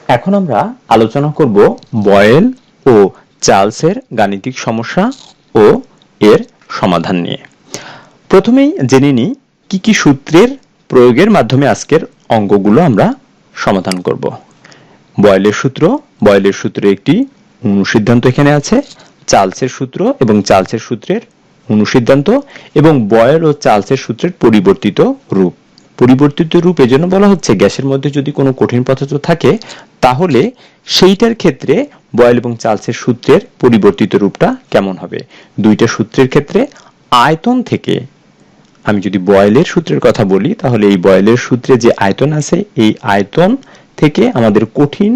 এখন আমরা আলোচনা করব বয়েল ও চার্লসের গাণিতিক সমস্যা ও এর সমাধান নিয়ে। প্রথমেই জেনে নিই কি কি সূত্রের প্রয়োগের মাধ্যমে আজকের অঙ্কগুলো আমরা সমাধান করব। বয়েলের সূত্রে একটি অনুসিদ্ধান্ত এখানে আছে, চার্লসের সূত্র এবং চার্লসের সূত্রের অনুসিদ্ধান্ত, এবং বয়েল ও চার্লসের সূত্রের পরিবর্তিত রূপ। পরিবর্তিত রূপ এজন্য বলা হচ্ছে গ্যাসের মধ্যে যদি কোনো কঠিন পদার্থ থাকে তাহলে সেইটার ক্ষেত্রে বয়েল এবং চার্লসের সূত্রের পরিবর্তিত রূপটা কেমন হবে। দুইটা সূত্রের ক্ষেত্রে আয়তন থেকে, আমি যদি বয়েলের সূত্রের কথা বলি তাহলে এই বয়েলের সূত্রে যে আয়তন আছে এই আয়তন থেকে আমাদের কঠিন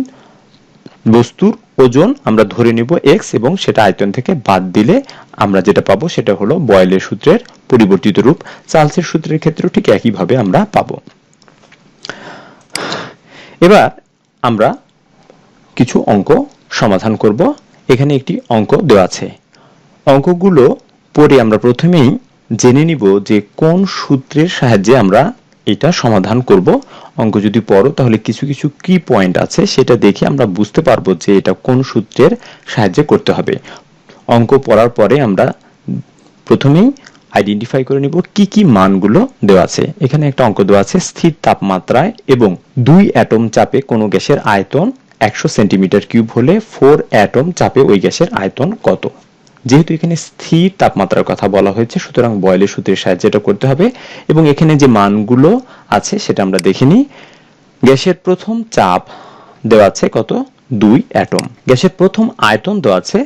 বস্তুর ওজন আমরা ধরে নিব x এবং সেটা আয়তন থেকে বাদ দিলে আমরা যেটা পাবো সেটা হলো বয়েলের সূত্রের পরিবর্তিত রূপ। চার্লসের সূত্রের ক্ষেত্রেও ঠিক একইভাবে আমরা পাবো। এবার আমরা কিছু অঙ্ক সমাধান করব। এখানে একটি অঙ্ক দেওয়া আছে। অঙ্কগুলো পড়ে আমরা প্রথমেই জেনে নিব যে কোন সূত্রের সাহায্যে আমরা এটা সমাধান করব। অঙ্ক যদি পড়ো তাহলে কিছু কিছু কি পয়েন্ট আছে সেটা দেখে আমরা বুঝতে পারবো যে এটা কোন সূত্রের সাহায্যে করতে হবে। অঙ্ক পড়ার পরে আমরা প্রথমেই আইডেন্টিফাই করে নিব কি কি মানগুলো দেওয়া আছে। এখানে একটা অঙ্ক দেওয়া আছে, স্থির তাপমাত্রায় এবং 2 অ্যাটম চাপে কোনো গ্যাসের আয়তন 100 সেন্টিমিটার কিউব হলে 4 অ্যাটম চাপে ওই গ্যাসের আয়তন কত। যেহেতু এখানে স্থির তাপমাত্রার কথা বলা হয়েছে সুতরাং বয়েলের সূত্রের সাহায্যে এটা করতে হবে। এবং এখানে যে মানগুলো আছে সেটা আমরা দেখে নিই। গ্যাসের প্রথম চাপ দেওয়া আছে কত, 2 অ্যাটম। গ্যাসের প্রথম আয়তন দেওয়া আছে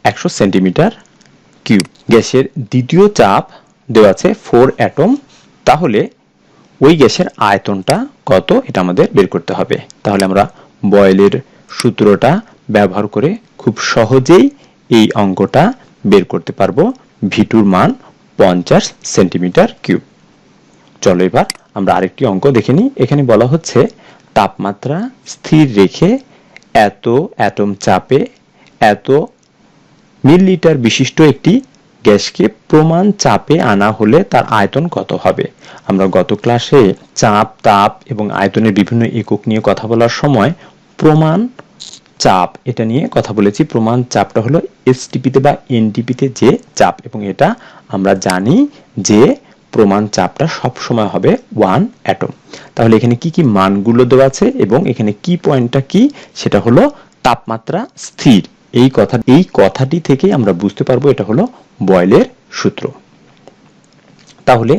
100 সেন্টিমিটার কিউব। গ্যাসের দ্বিতীয় চাপ দেওয়া আছে 4 অ্যাটম। তাহলে ওই গ্যাসের আয়তনটা কত এটা আমাদের বের করতে হবে। তাহলে আমরা বয়েলের সূত্রটা ব্যবহার করে খুব সহজেই এই অঙ্কটা বের করতে পারবো। V2 এর মান 50 সেন্টিমিটার কিউব। চলো এবার আমরা আরেকটি অঙ্ক দেখে নিই। এখানে বলা হচ্ছে তাপমাত্রা স্থির রেখে এত অ্যাটম চাপে এত মিলিলিটার বিশিষ্ট একটি গ্যাসকে প্রমাণ চাপে আনা হলে তার আয়তন কত হবে। আমরা গত ক্লাসে চাপ, তাপ এবং আয়তনের বিভিন্ন একক নিয়ে কথা বলার সময় প্রমাণ চাপ এটা নিয়ে কথা বলেছি। প্রমাণ চাপটা হলো এসটিপিতে বা এনটিপিতে যে চাপ, এবং এটা আমরা জানি যে প্রমাণ চাপটা সব সময় হবে 1 অ্যাটম। তাহলে এখানে কি কি মানগুলো দেওয়া আছে এবং এখানে কি পয়েন্টটা কি সেটা হলো তাপমাত্রা স্থির। এই কথাটি থেকে আমরা বুঝতে পারবো এটা হলো বয়েলের সূত্র। তাহলে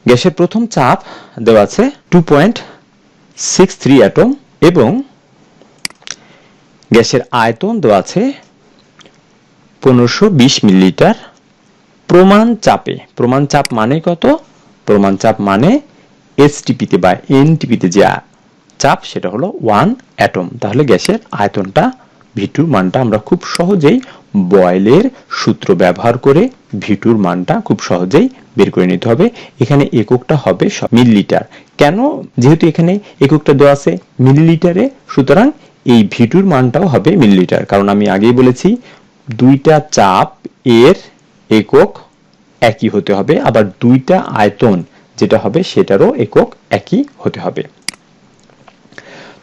গ্যাসের প্রথম চাপ দেওয়া আছে 2.63 অ্যাটম এবং গ্যাসের আয়তন দেওয়া আছে 1520 মিলিলিটার। প্রমাণ চাপ মানে কত? প্রমাণ চাপ মানে এসটিপিতে বা এনটিপিতে যে চাপ সেটা হলো 1 অ্যাটম। তাহলে গ্যাসের আয়তনটা V2 মানটা আমরা খুব সহজেই বয়েলের সূত্র ব্যবহার করে V2 মানটা খুব সহজেই বের করে নিতে হবে। এখানে এককটা হবে মিলিলিটার। কেন? যেহেতু এখানে এককটা দেওয়া আছে মিলিলিটারে সুতরাং এই V2 মানটাও হবে মিলিলিটার। কারণ আমি আগেই বলেছি দুইটা চাপ এর একক একই হতে হবে, আবার দুইটা আয়তন যেটা হবে সেটারও একক একই হতে হবে।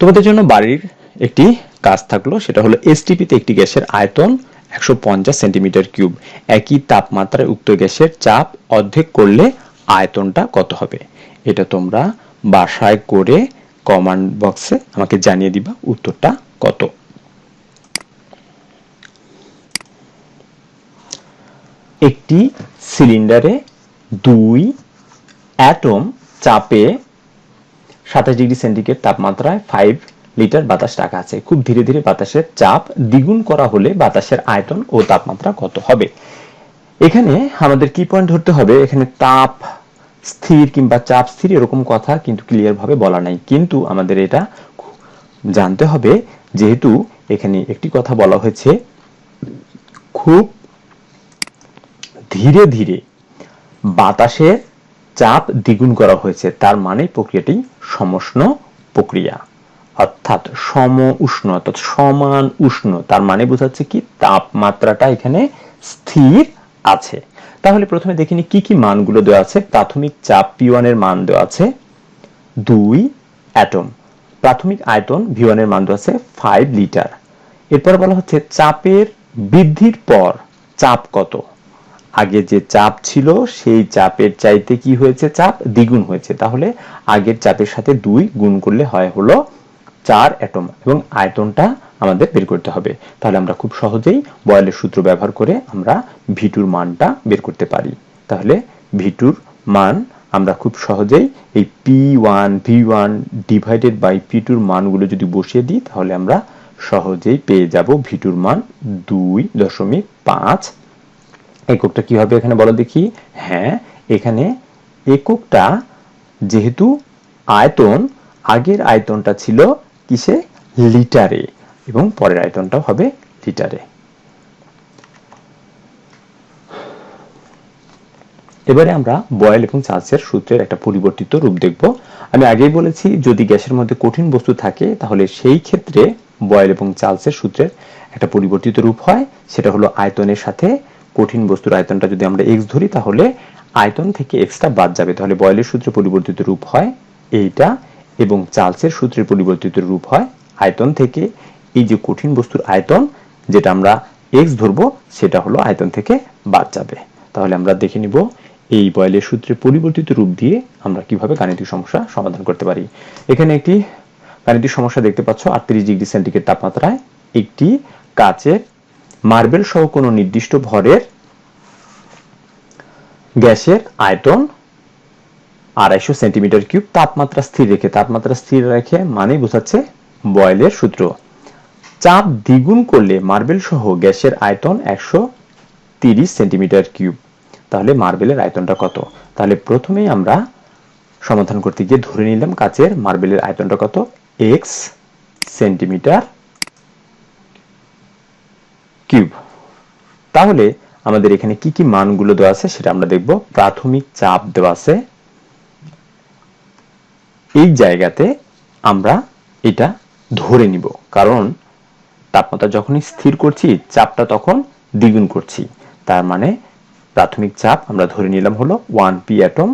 তোমাদের জন্য বাড়ির একটি কাজ থাকলো, সেটা হলো এসটিপিতে একটি গ্যাসের আয়তন 150 সেন্টিমিটার কিউব। একই তাপমাত্রায় উক্ত গ্যাসের চাপ অর্ধেক করলে আয়তনটা কত হবে। এটা তোমরা বাসায় করে কমেন্ট বক্সে আমাকে জানিয়ে দিবা উত্তরটা কত। একটি সিলিন্ডারে 2 অ্যাটম চাপে 27 ডিগ্রি সেন্টিগ্রেড তাপমাত্রায় 5 লিটার বাতাস রাখা আছে। খুব ধীরে ধীরে বাতাসের চাপ দ্বিগুণ করা হলে বাতাসের আয়তন ও তাপমাত্রা কত হবে। এখানে আমাদের কি পয়েন্ট ধরতে হবে, এখানে তাপ স্থির কিংবা চাপ স্থির এরকম কথা কিন্তু ক্লিয়ার ভাবে বলা নাই, কিন্তু আমাদের এটা জানতে হবে যেহেতু এখানে একটি কথা বলা হয়েছে খুব ধীরে ধীরে বাতাসের চাপ দ্বিগুণ করা হয়েছে, তার মানে প্রক্রিয়াটি সমুষ্ণ প্রক্রিয়া, অর্থাৎ সম উষ্ণ অর্থাৎ সমান উষ্ণ। তার মানে বোঝাচ্ছে কি তাপমাত্রাটা এখানে স্থির আছে। তাহলে প্রথমে দেখিনি কি কি মানগুলো দেওয়া আছে। প্রাথমিক চাপ P1 এর মান দেওয়া আছে 2 অ্যাটম। প্রাথমিক আয়তন V1 এর মান দেওয়া আছে 5 লিটার। এরপর বলা হচ্ছে চাপের বৃদ্ধির পর চাপ কত। আগে যে চাপ ছিল সেই চাপের চাইতে কি হয়েছে, চাপ দ্বিগুণ হয়েছে। তাহলে আগের চাপের সাথে 2 গুণ করলে হয় হলো 4 অ্যাটম এবং আয়তনটা আমাদের বের করতে হবে। তাহলে আমরা খুব সহজেই বয়েলের সূত্র ব্যবহার করে আমরা V2 মানটা বের করতে পারি। তাহলে V2 মান আমরা খুব সহজেই এই P1 V1 divided by P2 মানগুলো যদি বসিয়ে দিই তাহলে আমরা সহজেই পেয়ে যাব V2 মান 2.5। এককটা কি হবে এখানে বলো দেখি। হ্যাঁ, এখানে এককটা যেহেতু আয়তন, আগের আয়তনটা ছিল কিসে, লিটারে, এবং পরের আয়তনটাও হবে লিটারে। এবারে আমরা বয়েল এবং চার্লসের সূত্রের একটা পরিবর্তিত রূপ দেখব। আমি আগেই বলেছি যদি গ্যাসের মধ্যে কঠিন বস্তু থাকে তাহলে সেই ক্ষেত্রে বয়েল এবং চার্লসের সূত্রের একটা পরিবর্তিত রূপ হয়, সেটা হলো আয়তনের সাথে কঠিন বস্তুর আয়তনটা যদি আমরা x ধরি তাহলে আয়তন থেকে xটা বাদ যাবে। তাহলে বয়েলের সূত্রে পরিবর্তিত রূপ হয় এইটা, এবং চার্লসের সূত্রের পরিবর্তিত রূপ হয় আয়তন থেকে এই যে কঠিন বস্তুর আয়তন যেটা আমরা x ধরবো সেটা হলো আয়তন থেকে বাদ যাবে। তাহলে আমরা দেখে নিব এই বয়েলের সূত্রের পরিবর্তিত রূপ দিয়ে আমরা কিভাবে গাণিতিক সমস্যা সমাধান করতে পারি। এখানে একটি গাণিতিক সমস্যা দেখতে পাচ্ছ। 38 ডিগ্রি সেন্টিগ্রেড তাপমাত্রায় একটি কাচের মার্বেল সহ কোনো নির্দিষ্ট ভরের গ্যাসের আয়তন 250 সেন্টিমিটার কিউব তাপমাত্রা স্থির রেখে মানেই বোঝাচ্ছে বয়েলের সূত্র। চাপ দ্বিগুণ করলে মার্বেল সহ গ্যাসের আয়তন 130 সেন্টিমিটার কিউব। তাহলে মার্বেলের আয়তনটা কত। তাহলে প্রথমেই আমরা সমাধান করতে গিয়ে ধরে নিলাম কাচের মার্বেলের আয়তনটা কত, x সেন্টিমিটার কিউব। তাহলে আমাদের এখানে কি কি মানগুলো দেওয়া আছে সেটা আমরা দেখব। প্রাথমিক চাপ দেওয়া আছে, এই জায়গাতে আমরা এটা ধরে নিব, কারণ তাপমাত্রা যখনই স্থির করছি চাপটা তখন দ্বিগুণ করছি। তার মানে প্রাথমিক চাপ আমরা ধরে নিলাম হলো 1p অ্যাটম।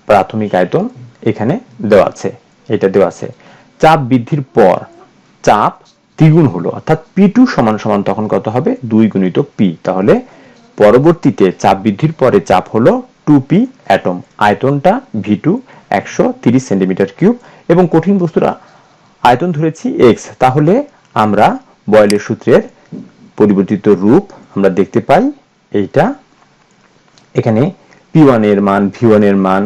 প্রাথমিক আয়তন এখানে দেওয়া আছে, এটা দেওয়া আছে। চাপ বৃদ্ধির পর চাপ দ্বিগুণ হলো, অর্থাৎ P2 সমান সমান তখন কত হবে, 2 গুণিত p। তাহলে পরবর্তীতে চাপ বৃদ্ধির পরে চাপ হলো 2p atom. আয়তনটা V2 130 centimetre cube এবং কঠিন বস্তুর আয়তন ধরেছি x। তাহলে আমরা বয়েলের সূত্রের পরিবর্তিত রূপ আমরা দেখতে পাই এইটা। এখানে P1 এর মান, V1 এর মান,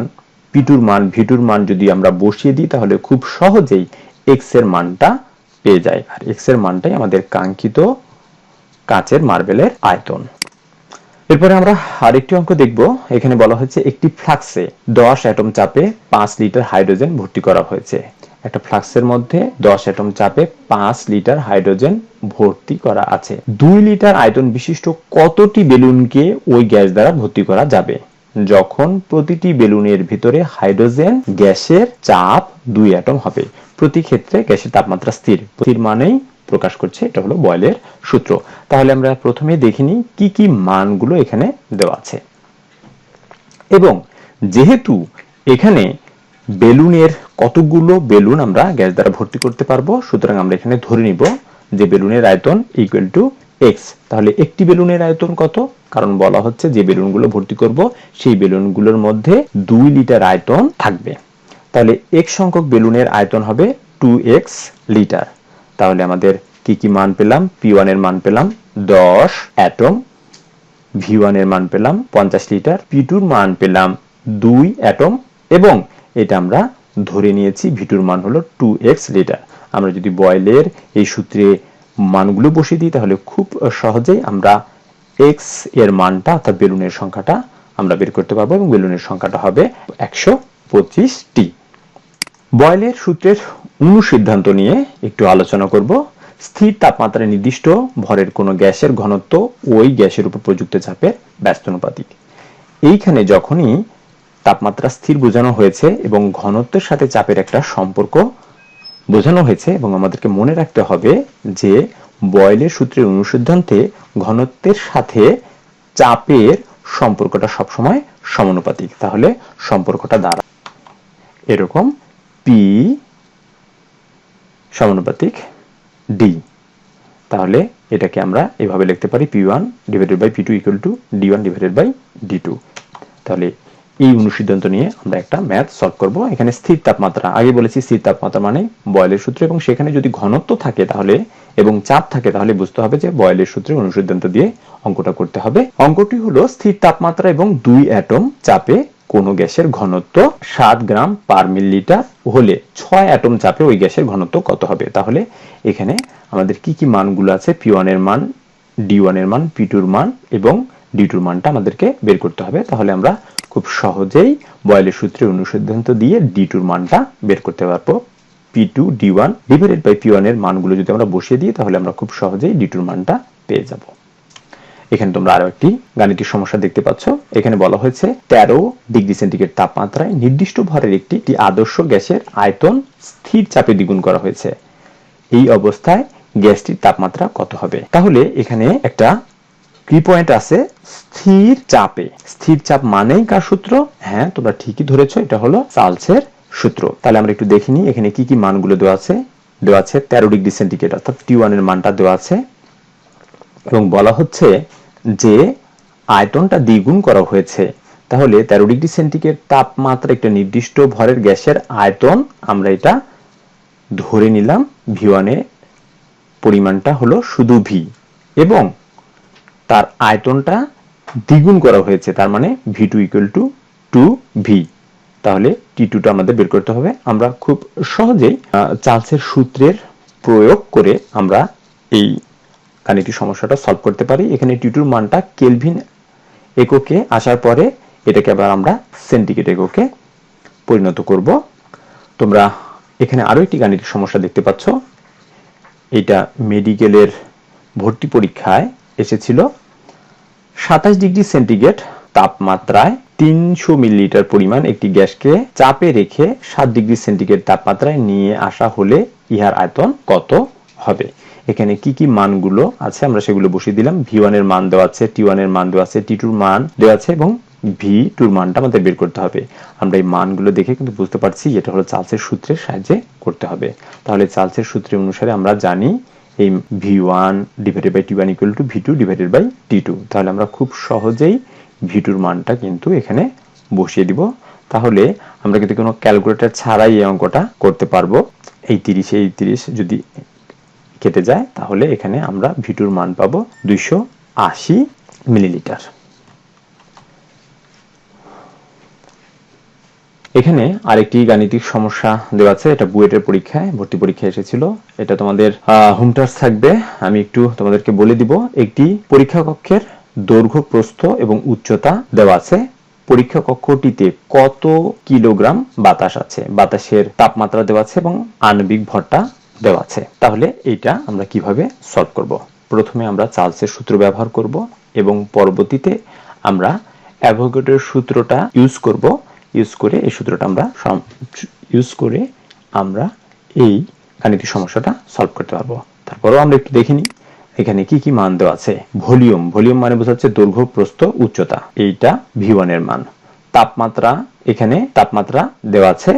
V2 এর মান যদি আমরা বসিয়ে দিই তাহলে খুব সহজেই x এর মানটা পেয়ে যায়, আর x এর মানটাই আমাদের কাঙ্ক্ষিত কাচের মার্বেলের আয়তন। এরপরে আমরা আরেকটি অঙ্ক দেখব। এখানে বলা হয়েছে একটি ফ্লাক্সে 10 অ্যাটম চাপে 5 লিটার হাইড্রোজেন ভর্তি করা হয়েছে। একটা ফ্লাক্সের মধ্যে 10 অ্যাটম চাপে 5 লিটার হাইড্রোজেন ভর্তি করা আছে। 2 লিটার আয়তন বিশিষ্ট কতটি বেলুনকে ওই গ্যাস দ্বারা ভর্তি করা যাবে যখন প্রতিটি বেলুনের ভিতরে হাইড্রোজেন গ্যাসের চাপ 2 অ্যাটম হবে। প্রতি ক্ষেত্রে গ্যাসের তাপমাত্রা স্থির মানেই প্রকাশ করছে এটা হলো বয়েলের সূত্র। তাহলে আমরা প্রথমে দেখিনি কি কি মানগুলো এখানে দেওয়া আছে, এবং যেহেতু এখানে বেলুনের কতগুলো বেলুন আমরা গ্যাস দ্বারা ভর্তি করতে পারবো, সুতরাং আমরা এখানে ধরে নিব যে বেলুনের আয়তন ইকুয়াল টু x। তাহলে একটি বেলুনের আয়তন কত, কারণ বলা হচ্ছে যে বেলুনগুলো ভর্তি করব সেই বেলুনগুলোর মধ্যে 2 লিটার আয়তন থাকবে। তাহলে x সংখ্যক বেলুনের আয়তন হবে 2x লিটার। তাহলে আমাদের কি কি মান পেলাম, P1 এর মান পেলাম 10 অ্যাটম, V1 এর মান পেলাম 50 লিটার, P2 এর মান পেলাম 2 অ্যাটম, এবং এটা আমরা ধরে নিয়েছি V2 এর মান হলো 2x লিটার। আমরা যদি বয়েলের এই সূত্রে মানগুলো বসিয়ে দিই তাহলে খুব সহজেই আমরা x এর মানটা অর্থাৎ বেলুনের সংখ্যাটা আমরা বের করতে পারবো, এবং বেলুনের সংখ্যাটা হবে 125টি। বয়েলের সূত্রের অনুসিদ্ধান্ত নিয়ে একটু আলোচনা করব। স্থির তাপমাত্রায় নির্দিষ্ট ভরের কোনো গ্যাসের ঘনত্ব ওই গ্যাসের উপর প্রযুক্ত চাপের ব্যস্তানুপাতিক। এইখানে যখনই তাপমাত্রা স্থির বোঝানো হয়েছে এবং ঘনত্বের সাথে চাপের একটা সম্পর্ক বোঝানো হয়েছে, এবং আমাদেরকে মনে রাখতে হবে যে বয়েলের সূত্রের অনুসিদ্ধান্তে ঘনত্বের সাথে চাপের সম্পর্কটা সবসময় সমানুপাতিক। তাহলে সম্পর্কটা দাঁড়ায় এরকম, P সমানুপাতিক ডি। তাহলে এটাকে আমরা এভাবে লিখতে পারি P1 divided by P2 equal to D1 divided by D2। তাহলে এই অনুসিদ্ধান্ত নিয়ে আমরা একটা ম্যাথ সলভ করব। এখানে স্থির তাপমাত্রা, আগে বলেছি স্থির তাপমাত্রা মানে বয়েলের সূত্র, এবং সেখানে যদি ঘনত্ব থাকে তাহলে এবং চাপ থাকে তাহলে বুঝতে হবে যে বয়েলের সূত্রে অনুসিদ্ধান্ত দিয়ে অঙ্কটা করতে হবে। অঙ্কটি হলো স্থির তাপমাত্রা এবং 2 অ্যাটম চাপে কোনো গ্যাসের ঘনত্ব 7 গ্রাম পার মিলিলিটার হলে 6 অ্যাটম চাপে ওই গ্যাসের ঘনত্ব কত হবে। তাহলে এখানে আমাদের কি কি মানগুলো আছে, P1 এর মান, D1 এর মান, P2 এর মান এবং D2 এর মানটা আমাদেরকে বের করতে হবে। তাহলে আমরা খুব সহজেই বয়েলের সূত্রে অনুসিদ্ধান্ত দিয়ে D2 এর মানটা বের করতে পারবো। P2 D1 divided by P1 এর মানগুলো যদি আমরা বসিয়ে দিই তাহলে আমরা খুব সহজেই D2 এর মানটা পেয়ে যাব। এখানে তোমরা আরো একটি গাণিতিক সমস্যা দেখতে পাচ্ছ। এখানে বলা হয়েছে 13 ডিগ্রি সেন্টিগ্রেড তাপমাত্রায় নির্দিষ্ট ভরের একটি আদর্শ গ্যাসের আয়তন স্থির চাপে দ্বিগুণ করা হয়েছে। এই অবস্থায় গ্যাসটির তাপমাত্রা কত হবে? তাহলে এখানে একটা কি পয়েন্ট আছে, স্থির চাপে। স্থির চাপ মানেই কার সূত্র? হ্যাঁ, তোমরা ঠিকই ধরেছো, এটা হলো চার্লসের সূত্র। তাহলে আমরা একটু দেখে নিই এখানে কি কি মানগুলো দেওয়া আছে। দেওয়া আছে 13 ডিগ্রি সেন্টিগ্রেড অর্থাৎ T1 এর মানটা দেওয়া আছে এবং বলা হচ্ছে যে আয়তনটা দ্বিগুণ করা হয়েছে। তাহলে 13 ডিগ্রি সেন্টিগ্রেড তাপমাত্রা একটা নির্দিষ্ট ভরের গ্যাসের আয়তন আমরা এটা ধরে নিলাম V1 এর পরিমাণটা হলো শুধু V এবং তার আয়তনটা দ্বিগুণ করা হয়েছে, তার মানে V2 ইকুয়াল টু 2V। তাহলে T2 টা আমাদের বের করতে হবে। আমরা খুব সহজেই চার্লসের সূত্রের প্রয়োগ করে আমরা এই গাণিতিক সমস্যাটা সলভ করতে পারি। এখানে T2 এর মানটা কেলভিন এককে আসার পরে এটাকে আবার আমরা সেন্টিগ্রেড এককে পরিণত করব। তোমরা এখানে আরো একটি গাণিতিক সমস্যা দেখতে পাচ্ছ। এটা মেডিকেলের ভর্তি পরীক্ষায় এসেছিল। 27 ডিগ্রি সেন্টিগ্রেড তাপমাত্রায় 300 মিলিলিটার পরিমাণ একটি গ্যাসকে চাপে রেখে 7 ডিগ্রি সেন্টিগ্রেড তাপমাত্রায় নিয়ে আসা হলে ইহার আয়তন কত হবে? এখানে কি কি মানগুলো আছে আমরা সেগুলো বসিয়ে দিলাম। V1 এর মান দেওয়া আছে, T1 এর মান দেওয়া আছে, T2 এর মান দেওয়া আছে এবং V2 এর মানটা আমাদের বের করতে হবে। আমরা এই মানগুলো দেখে কিন্তু বুঝতে পারছি এটা হলো চার্লসের সূত্রের সাহায্যে করতে হবে। তাহলে চার্লসের সূত্র অনুসারে আমরা জানি এই V1 divided by T1 equal to V2 divided by T2। তাহলে আমরা খুব সহজেই V2 এর মানটা কিন্তু এখানে বসিয়ে দিব। তাহলে আমরা কিন্তু কোনো ক্যালকুলেটর ছাড়াই এই অঙ্কটা করতে পারবো। এই 30 যদি কেটে যায় তাহলে এখানে আমরা V2 এর মান পাবো 280 মিলিলিটার। এখানে আরেকটি গাণিতিক সমস্যা দেওয়া আছে, এটা বুয়েটের পরীক্ষায় ভর্তি পরীক্ষায় এসেছিল। এটা তোমাদের হোম টাস্ক থাকবে, আমি একটু তোমাদেরকে বলে দিব। একটি পরীক্ষা কক্ষের দৈর্ঘ্য, প্রস্থ এবং উচ্চতা দেওয়া আছে। পরীক্ষা কক্ষটিতে কত কিলোগ্রাম বাতাস আছে, বাতাসের তাপমাত্রা দেওয়া আছে এবং আণবিক ভরটা দেওয়া আছে। তাহলে এটা আমরা কিভাবে সলভ করব? প্রথমে আমরা চার্লসের সূত্র ব্যবহার করব এবং পরবর্তীতে আমরা অ্যাভোগাড্রোর সূত্রটা ইউজ করব। ইউজ করে এই সূত্রটা আমরা এই গাণিতিক সমস্যাটা সলভ করতে পারবো। তারপরেও আমরা একটু দেখে নিই এখানে কি কি মান দেওয়া আছে। ভলিউম মানে বোঝাচ্ছে দৈর্ঘ্য, প্রস্থ, উচ্চতা, এইটা V1 এর মান। তাপমাত্রা, এখানে তাপমাত্রা দেওয়া আছে,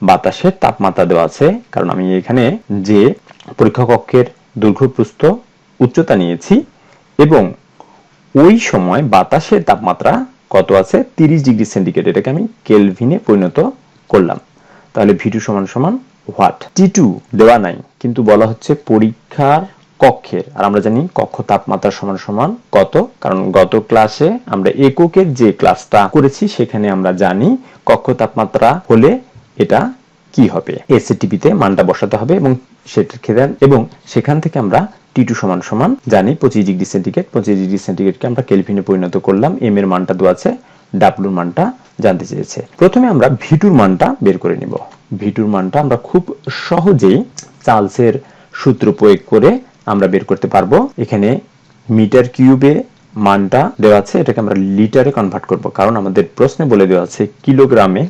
বাতাসের তাপমাত্রা দেওয়া আছে, কারণ আমি এখানে যে পরীক্ষা কক্ষের দৈর্ঘ্য, প্রস্থ, উচ্চতা নিয়েছি এবং ওই সময় বাতাসের তাপমাত্রা কত আছে 30 ডিগ্রি সেন্টিগ্রেড, এটাকে আমি কেলভিনে পরিণত করলাম। তাহলে V2 সমান সমান হোয়াট? T2 দেওয়া নাই কিন্তু বলা হচ্ছে পরীক্ষার কক্ষের, আর আমরা জানি কক্ষ তাপমাত্রা সমান সমান কত, কারণ গত ক্লাসে আমরা এককের যে ক্লাসটা করেছি সেখানে আমরা জানি কক্ষ তাপমাত্রা হলে এটা কি হবে, এসএটিপি তে মানটা বসাতে হবে এবং সেখান থেকে আমরা T2 সমান সমান জানি 25 ডিগ্রি সেন্টিগ্রেড। 25 ডিগ্রি সেন্টিগ্রেডকে আমরা কেলভিনে পরিণত করলাম। এম এর মানটা দেওয়া আছে, ডাব্লুর মানটা জানতে চেয়েছে। প্রথমে আমরা V2 এর মানটা বের করে নিব। V2 এর মানটা আমরা খুব সহজেই চার্লসের সূত্র প্রয়োগ করে আমরা বের করতে পারবো। এখানে মিটার কিউবে মানটা দেওয়া আছে, এটাকে আমরা লিটারে কনভার্ট করব, কারণ আমাদের প্রশ্নে বলে দেওয়া আছে কিলোগ্রামে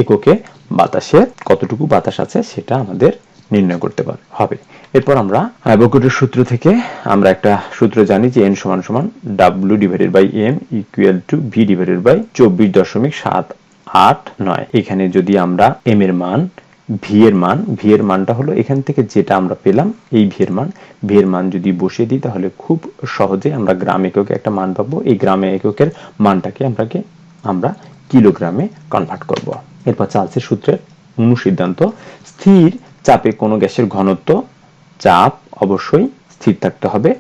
এককে বাতাসের কতটুকু বাতাস আছে সেটা আমাদের নির্ণয় করতে হবে। এরপর আমরা অ্যাভোগাড্রোর সূত্র থেকে আমরা একটা সূত্র জানি যে N সমান সমান W divided by M equal to V divided by 24.789। এখানে যদি আমরা M এর মান ভি এর মানটা হলো এখান থেকে যেটা আমরা পেলাম এই ভি এর মান যদি বসিয়ে দিই তাহলে খুব সহজে আমরা গ্রাম এককে একটা মান পাবো। এই গ্রামে এককের মানটাকে আমরা কিলোগ্রামে কনভার্ট করব। এরপর চার্লসের সূত্রের অনুসিদ্ধান্ত, স্থির চাপে কোনো গ্যাসের ঘনত্ব, চাপ অবশ্যই স্থির থাকতে হবে।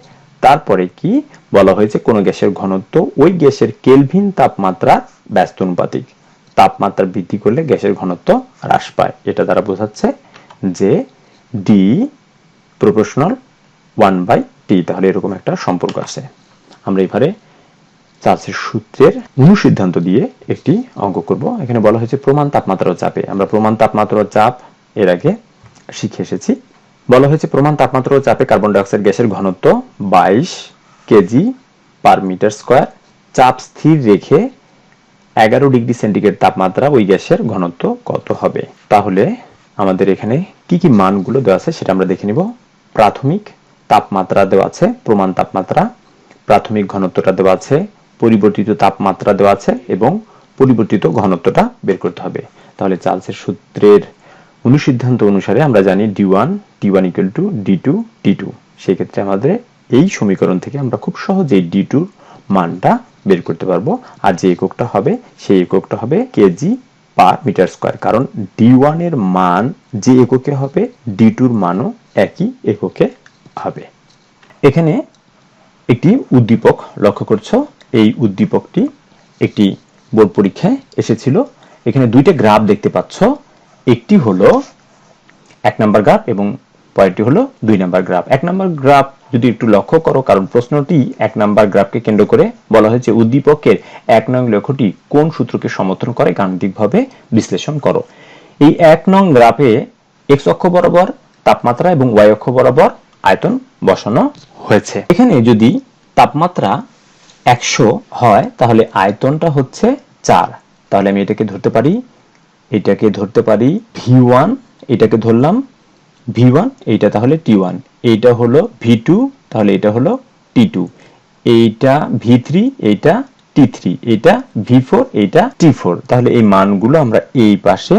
তারপরে কি বলা হয়েছে, কোন গ্যাসের ঘনত্ব ওই গ্যাসের কেলভিন তাপমাত্রা ব্যস্তানুপাতিক, তাপমাত্রা বৃদ্ধি করলে গ্যাসের ঘনত্ব হ্রাস পায়। এটা দ্বারা বোঝাচ্ছে যে ডি প্রপোর্শনাল 1/T, তাহলে এরকম একটা সম্পর্ক আছে। আমরা এবারে চার্লসের সূত্রের অনুসিদ্ধান্ত দিয়ে একটি অঙ্ক করব। এখানে বলা হয়েছে প্রমাণ তাপমাত্রা ও চাপে। আমরা প্রমাণ তাপমাত্রা ও চাপ এর আগে শিখে এসেছি। বলা হয়েছে প্রমাণ তাপমাত্রা ও চাপে কার্বন ডাই অক্সাইড গ্যাসের ঘনত্ব 22 কেজি পার মিটার স্কয়ার, চাপ স্থির রেখে 11 ডিগ্রি সেন্টিগ্রেড তাপমাত্রা ওই গ্যাসের ঘনত্ব কত হবে। তাহলে আমাদের এখানে কি কি মানগুলো দেওয়া আছে সেটা আমরা দেখে নিব। প্রাথমিক তাপমাত্রা দেওয়া আছে, প্রমাণ তাপমাত্রা, প্রাথমিক ঘনত্বটা দেওয়া আছে, পরিবর্তিত তাপমাত্রা দেওয়া আছে এবং পরিবর্তিত ঘনত্বটা বের করতে হবে। তাহলে চার্লসের সূত্রের অনুসিদ্ধান্ত অনুসারে আমরা জানি d1 = d2 t2। সেই ক্ষেত্রে আমাদের এই সমীকরণ থেকে আমরা খুব সহজেই d2 মানটা বের করতে পারবো। আর যে এককটা হবে সেই এককটা হবে কেজি পার মিটার স্কয়ার, কারণ d1 এর মান যে এককে হবে d2 এর মানও একই এককে হবে। এখানে একটি উদ্দীপক লক্ষ্য করছো, এই উদ্দীপকটি একটি বোর্ড পরীক্ষায় এসেছিল। এখানে দুইটা গ্রাফ দেখতে পাচ্ছ, একটি হলো 1 নম্বর গ্রাফ এবং পরেরটি হলো 2 নম্বর গ্রাফ। 1 নম্বর গ্রাফ যদি একটু লক্ষ্য করো, কারণ প্রশ্নটি 1 নম্বর গ্রাফকে কেন্দ্র করে বলা হয়েছে উদ্দীপকের 1 নং লেখটি কোন সূত্রকে সমর্থন করে গাণিতিকভাবে বিশ্লেষণ করো। এই 1 নং গ্রাফে x অক্ষ বরাবর তাপমাত্রা এবং y অক্ষ বরাবর আয়তন বসানো হয়েছে। এখানে যদি তাপমাত্রা 100 হয় তাহলে আয়তনটা হচ্ছে 4। তাহলে আমি এটাকে ধরতে পারি v1, এটাকে ধরলাম v1, এইটা তাহলে t1, এইটা হলো v2, তাহলে এটা হলো t2, এইটা v3, এইটা t3, এইটা v4, এইটা t4। তাহলে এই মানগুলো আমরা এই পাশে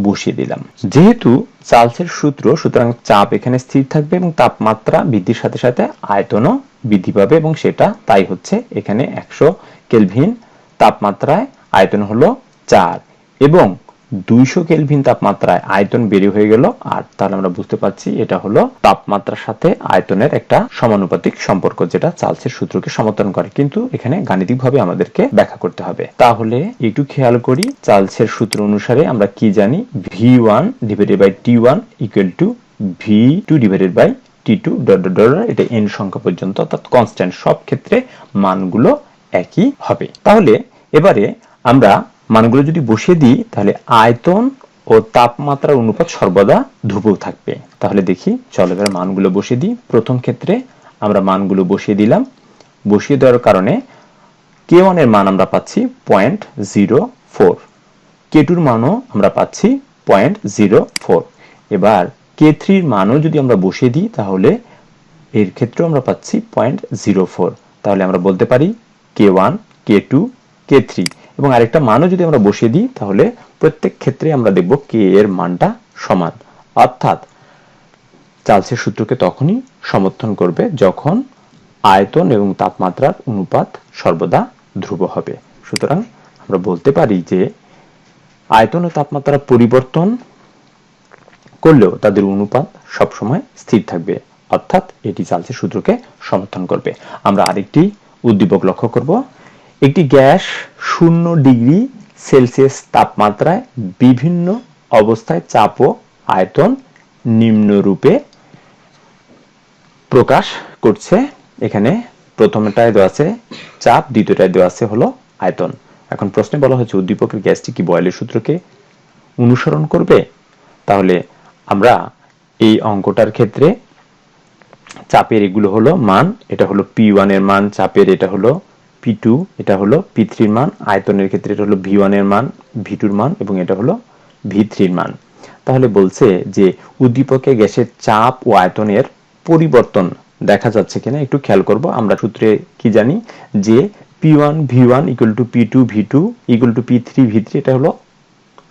বসিয়ে দিলাম। যেহেতু চার্লসের সূত্র, সুতরাং চাপ এখানে স্থির থাকবে এবং তাপমাত্রা বৃদ্ধির সাথে সাথে আয়তনও বৃদ্ধি পাবে, এবং সেটা তাই হচ্ছে। এখানে 100 কেলভিন তাপমাত্রায় আয়তন হলো 4 এবং 200 কেলভিন তাপমাত্রায় আয়তন বেড়ে হয়ে গেল 8। তাহলে আমরা বুঝতে পারছি এটা হলো তাপমাত্রার সাথে আয়তনের একটা সমানুপাতিক সম্পর্ক, যেটা চার্লসের সূত্রকে সমর্থন করে, কিন্তু এখানে গাণিতিকভাবে আমাদেরকে ব্যাখ্যা করতে হবে। তাহলে একটু খেয়াল করি, চার্লসের সূত্র অনুসারে আমরা কি জানি, v1 / t1 = v2 / t2 ... এটা n সংখ্যা পর্যন্ত, অর্থাৎ কনস্ট্যান্ট, সব ক্ষেত্রে মানগুলো একই হবে। তাহলে এবারে আমরা মানগুলো যদি বসিয়ে দিই তাহলে আয়তন ও তাপমাত্রার অনুপাত সর্বদা ধ্রুবক থাকবে। তাহলে দেখি, চলো এবার মানগুলো বসিয়ে দিই। প্রথম ক্ষেত্রে আমরা মানগুলো বসিয়ে দিলাম। বসিয়ে দেওয়ার কারণে k1 এর মান আমরা পাচ্ছি 0.04, k2 এর মানও আমরা পাচ্ছি 0.04। এবার k3 এর মানও যদি আমরা বসিয়ে দিই তাহলে এর ক্ষেত্রেও আমরা পাচ্ছি 0.04। তাহলে আমরা বলতে পারি k1, k2, k3 এবং আরেকটা মানও যদি আমরা বসিয়ে দিই তাহলে প্রত্যেক ক্ষেত্রে আমরা দেখব k এর মানটা সমান। অর্থাৎ চার্লসের সূত্রকে তখনই সমর্থন করবে যখন আয়তন এবং তাপমাত্রার অনুপাত সর্বদা ধ্রুব হবে। সুতরাং আমরা বলতে পারি যে আয়তন ও তাপমাত্রা পরিবর্তন করলেও তাদের অনুপাত সবসময় স্থির থাকবে, অর্থাৎ এটি চার্লসের সূত্রকে সমর্থন করবে। আমরা আরেকটি উদ্দীপক লক্ষ্য করব। একটি গ্যাস 0 ডিগ্রি সেলসিয়াস তাপমাত্রায় বিভিন্ন অবস্থায় চাপ ও আয়তন নিম্নরূপে প্রকাশ করছে। এখানে প্রথমটায় দেওয়া আছে চাপ, দ্বিতীয়টায় দেওয়া আছে হলো আয়তন। এখন প্রশ্নে বলা হচ্ছে উদ্দীপকের গ্যাসটি কি বয়েলের সূত্রকে অনুসরণ করবে। তাহলে আমরা এই অঙ্কটার ক্ষেত্রে চাপের এগুলো হলো মান, এটা হলো p1 এর মান, চাপের এটা হলো p2, এটা হলো p3 এর মান, আয়তনের ক্ষেত্রে এটা হলো v1 এর মান, v2 এর মান এবং এটা হলো v3 এর মান। তাহলে বলছে যে উদ্দীপকে গ্যাসের চাপ ও আয়তনের পরিবর্তন দেখা যাচ্ছে কিনা একটু খেয়াল করব। আমরা সূত্রে কি জানি যে p1 v1 = p2 v2 = p3 v3, এটা হলো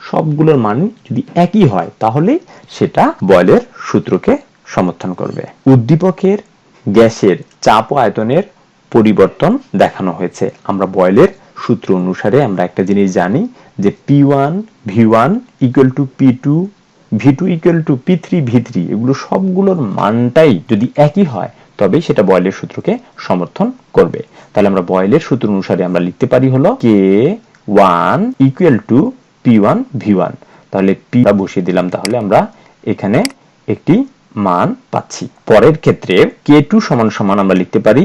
সবগুলোর মান যদি একই হয় তাহলে সেটা বয়েলের সূত্রকে সমর্থন করবে। উদ্দীপকের গ্যাসের চাপ ও আয়তনের পরিবর্তন দেখানো হয়েছে। আমরা বয়েলের সূত্র অনুসারে আমরা একটা জিনিস জানি যে P1 V1 equal to P2 V2 equal to P3 V3, এগুলো সবগুলোর মানটাই যদি একই হয় তবে সেটা বয়েলের সূত্রকে সমর্থন করবে। তাহলে আমরা বয়েলের সূত্র অনুসারে আমরা লিখতে পারি হলো K1 equal to P1 V1। তাহলে P বসিয়ে দিলাম, তাহলে আমরা এখানে একটি মান পাচ্ছি। পরের ক্ষেত্রে K2 সমান সমান আমরা লিখতে পারি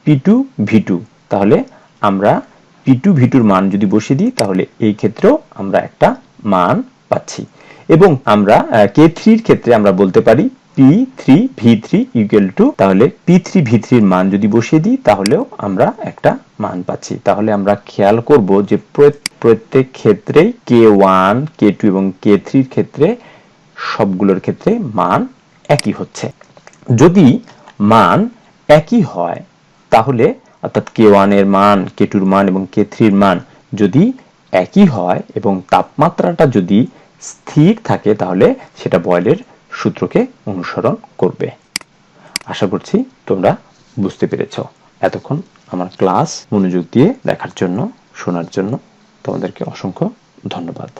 P2 V2। তাহলে আমরা P2 V2 মান যদি বসিয়ে দিই তাহলে এই ক্ষেত্রেও আমরা একটা মান পাচ্ছি। এবং আমরা K3 এর ক্ষেত্রে আমরা বলতে পারি P3 V3 ইকুয়াল টু, তাহলে P3 V3 এর মান যদি বসিয়ে দিই তাহলেও আমরা একটা মান পাচ্ছি। তাহলে আমরা খেয়াল করব যে প্রত্যেক ক্ষেত্রেই K1 K2 এবং K3 এর ক্ষেত্রে সবগুলোর ক্ষেত্রে মান একই হচ্ছে। যদি মান একই হয় তাহলে অর্থাৎ K1 এর মান, K2 এর মান এবং K3 এর মান যদি একই হয় এবং তাপমাত্রাটা যদি স্থির থাকে তাহলে সেটা বয়েলের সূত্রকে অনুসরণ করবে। আশা করছি তোমরা বুঝতে পেরেছো। এতক্ষণ আমার ক্লাস মনোযোগ দিয়ে দেখার জন্য, শোনার জন্য তোমাদেরকে অসংখ্য ধন্যবাদ।